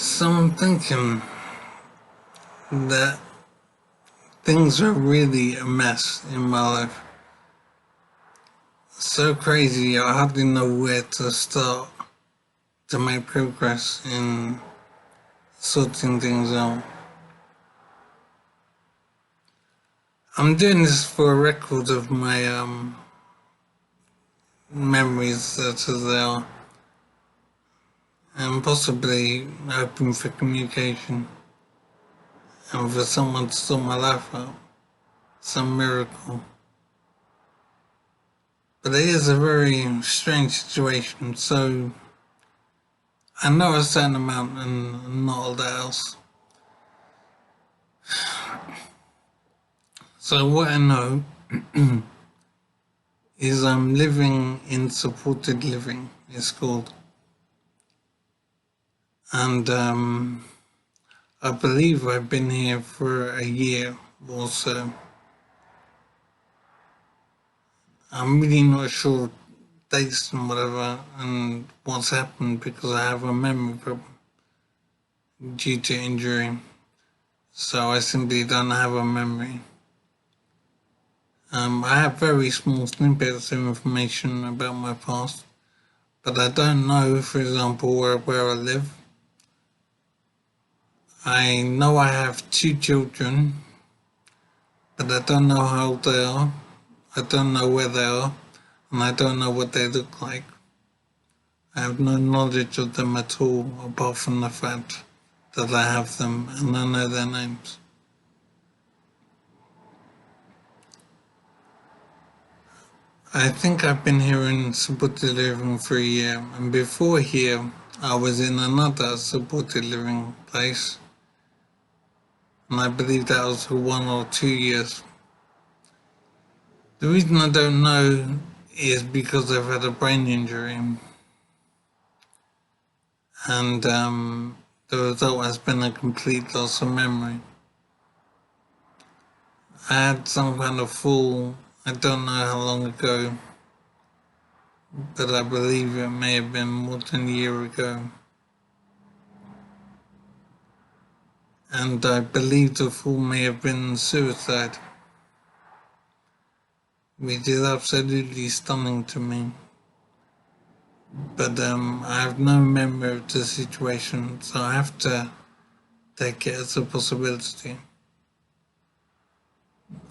So I'm thinking that things are really a mess in my life. So crazy, I hardly know where to start to make progress in sorting things out. I'm doing this for a record of my memories such as they are, and possibly hoping for communication and for someone to sort my life out. Some miracle. But it is a very strange situation, so I know a certain amount and not all that else. So what I know is I'm living in supported living, it's called. And I believe I've been here for a year or so. I'm really not sure dates and whatever and what's happened because I have a memory problem due to injury. So I simply don't have a memory. I have very small snippets of information about my past, but I don't know, for example, where I live. I know I have 2 children, but I don't know how old they are. I don't know where they are, and I don't know what they look like. I have no knowledge of them at all, apart from the fact that I have them and I know their names. I think I've been here in supported living for a year, and before here, I was in another supported living place, and I believe that was for 1 or 2 years. The reason I don't know is because I've had a brain injury, and the result has been a complete loss of memory. I had some kind of fall, I don't know how long ago, but I believe it may have been more than a year ago. And I believe the fall may have been suicide, which is absolutely stunning to me. But I have no memory of the situation, so I have to take it as a possibility.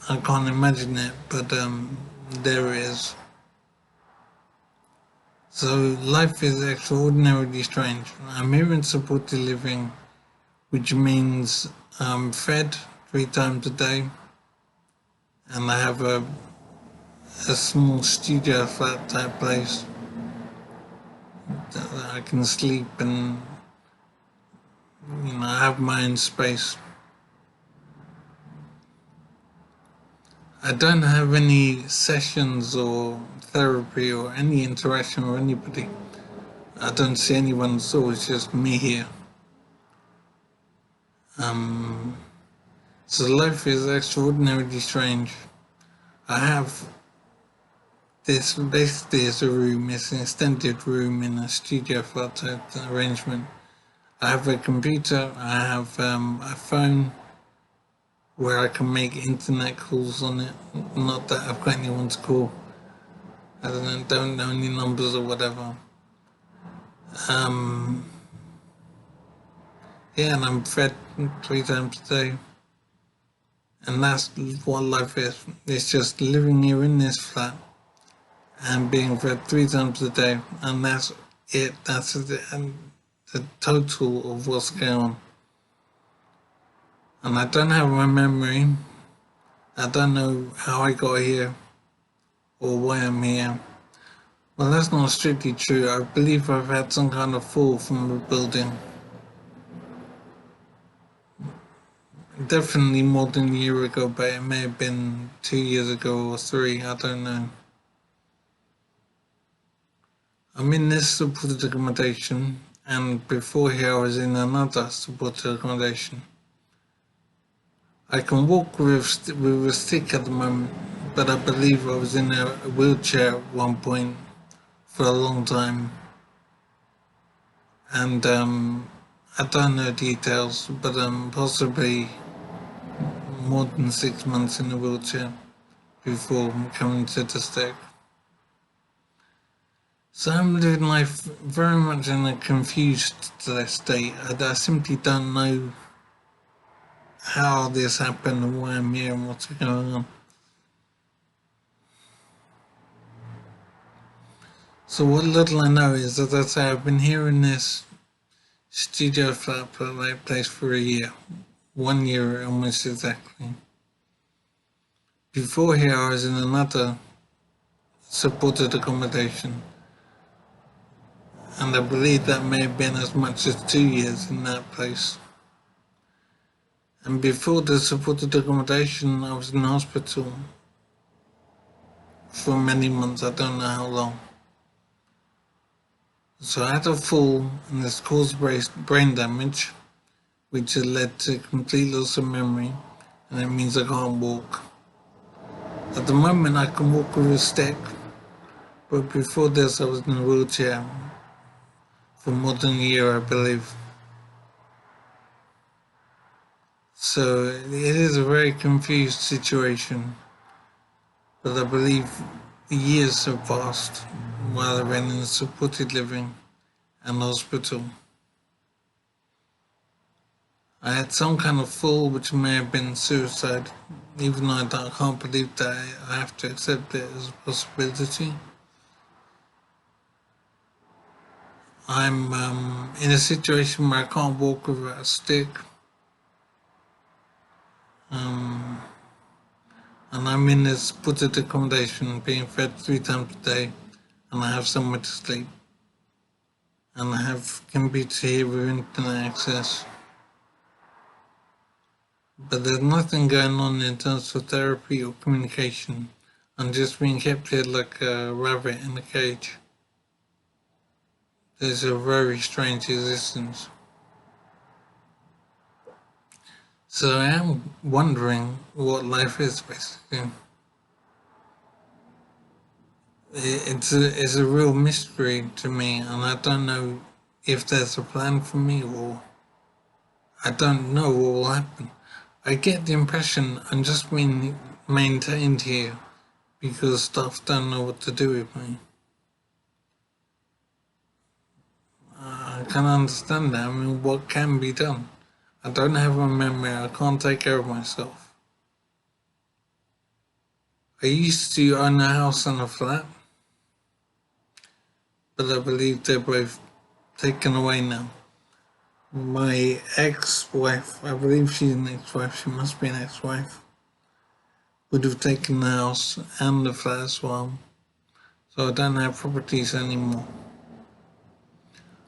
I can't imagine it, but there it is. So life is extraordinarily strange. I'm here in supported living, which means I'm fed 3 times a day, and I have a small studio flat type place that I can sleep and I have my own space. I don't have any sessions or therapy or any interaction with anybody. I don't see anyone at all, it's just me here. So life is extraordinarily strange. I have this basically is a room, it's an extended room in a studio flat type arrangement. I have a computer, I have a phone where I can make internet calls on it. Not that I've got anyone to call. I don't know any numbers or whatever. Yeah, and I'm fed 3 times a day. And that's what life is. It's just living here in this flat and being fed 3 times a day. And that's it. That's the total of what's going on. And I don't have my memory. I don't know how I got here or why I'm here. Well, that's not strictly true. I believe I've had some kind of fall from a building. Definitely more than a year ago, but it may have been 2 years ago or 3, I don't know. I'm in this supported accommodation, and before here I was in another supported accommodation. I can walk with a stick at the moment, but I believe I was in a wheelchair at one point for a long time. And I don't know details, but possibly more than 6 months in a wheelchair before coming to the stick. So I'm living life very much in a confused state. I simply don't know how this happened and why I'm here and what's going on. So what little I know is that, as I say, I've been here in this studio flat place for a year. 1 year almost exactly. Before here I was in another supported accommodation, and I believe that may have been as much as 2 years in that place. And before the supported accommodation I was in hospital for many months, I don't know how long. So I had a fall and this caused brain damage, which had led to complete loss of memory, and it means I can't walk. At the moment I can walk with a stick, but before this I was in a wheelchair for more than a year, I believe. So it is a very confused situation, but I believe years have passed while I've been in supported living and hospital. I had some kind of fall which may have been suicide, even though I can't believe that. I have to accept it as a possibility. I'm in a situation where I can't walk without a stick, and I'm in this supported accommodation being fed 3 times a day, and I have somewhere to sleep, and I have computer here with internet access. But there's nothing going on in terms of therapy or communication. I'm just being kept here like a rabbit in a cage. It's a very strange existence. So I am wondering what life is, basically. It's a real mystery to me, and I don't know if there's a plan for me, or I don't know what will happen. I get the impression I'm just being maintained here because staff don't know what to do with me. I can understand that. I mean, what can be done? I don't have a memory. I can't take care of myself. I used to own a house and a flat, but I believe they're both taken away now. My ex-wife, I believe she's an ex-wife, she must be an ex-wife, would have taken the house and the flat as well. So I don't have properties anymore.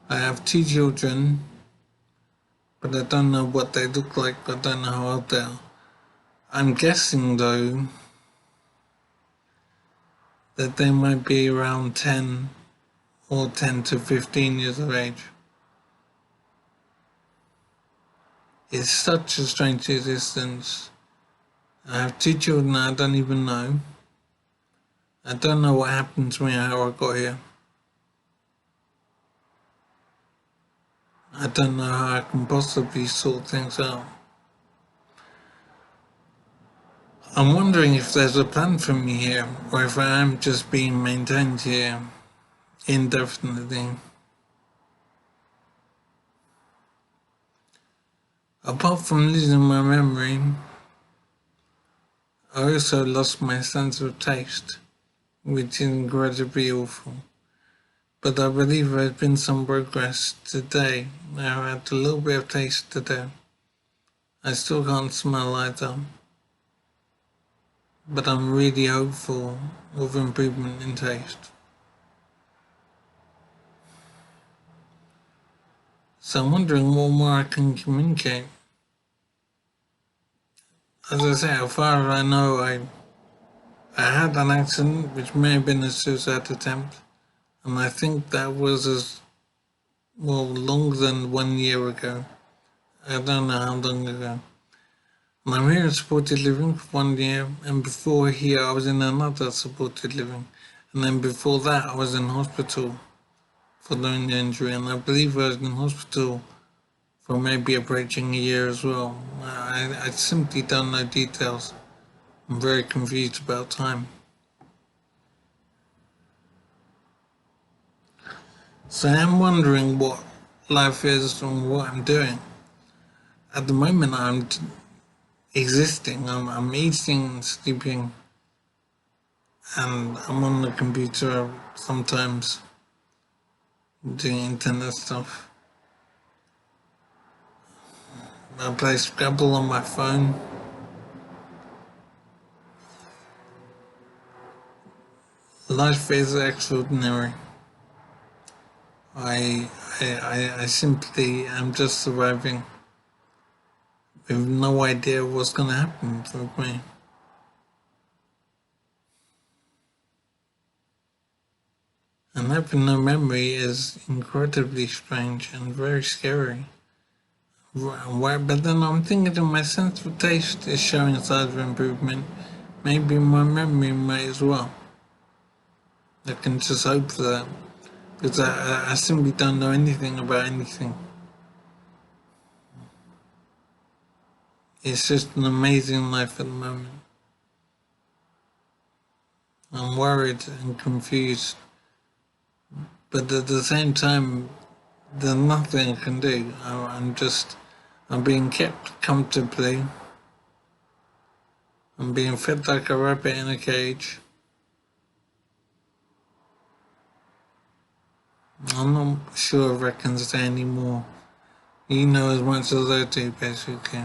I have 2 children, but I don't know what they look like, I don't know how old they are. I'm guessing though that they might be around 10 or 10 to 15 years of age. It's such a strange existence. I have 2 children I don't even know. I don't know what happened to me, how I got here. I don't know how I can possibly sort things out. I'm wondering if there's a plan for me here, or if I am just being maintained here indefinitely. Apart from losing my memory, I also lost my sense of taste, which is incredibly awful. But I believe there's been some progress today. I had a little bit of taste today. I still can't smell either, but I'm really hopeful of improvement in taste. So I'm wondering what more I can communicate. As I say, how far as I know, I had an accident which may have been a suicide attempt, and I think that was as longer than 1 year ago. I don't know how long ago. And I'm here in supported living for 1 year, and before here I was in another supported living, and then before that I was in hospital following the injury, and I believe I was in hospital or maybe approaching a year as well. I simply don't know details. I'm very confused about time. So I'm wondering what life is and what I'm doing. At the moment, I'm existing. I'm eating, sleeping, and I'm on the computer sometimes doing internet stuff. I play Scrabble on my phone. Life is extraordinary. I simply am just surviving with no idea what's going to happen with me. And having no memory is incredibly strange and very scary. But then I'm thinking if my sense of taste is showing signs of improvement, maybe my memory may as well. I can just hope for that, because I simply don't know anything about anything. It's just an amazing life at the moment. I'm worried and confused, but at the same time, there's nothing I can do. I'm being kept comfortably. I'm being fed like a rabbit in a cage. I'm not sure if I can say any more. You know as much as I do, basically.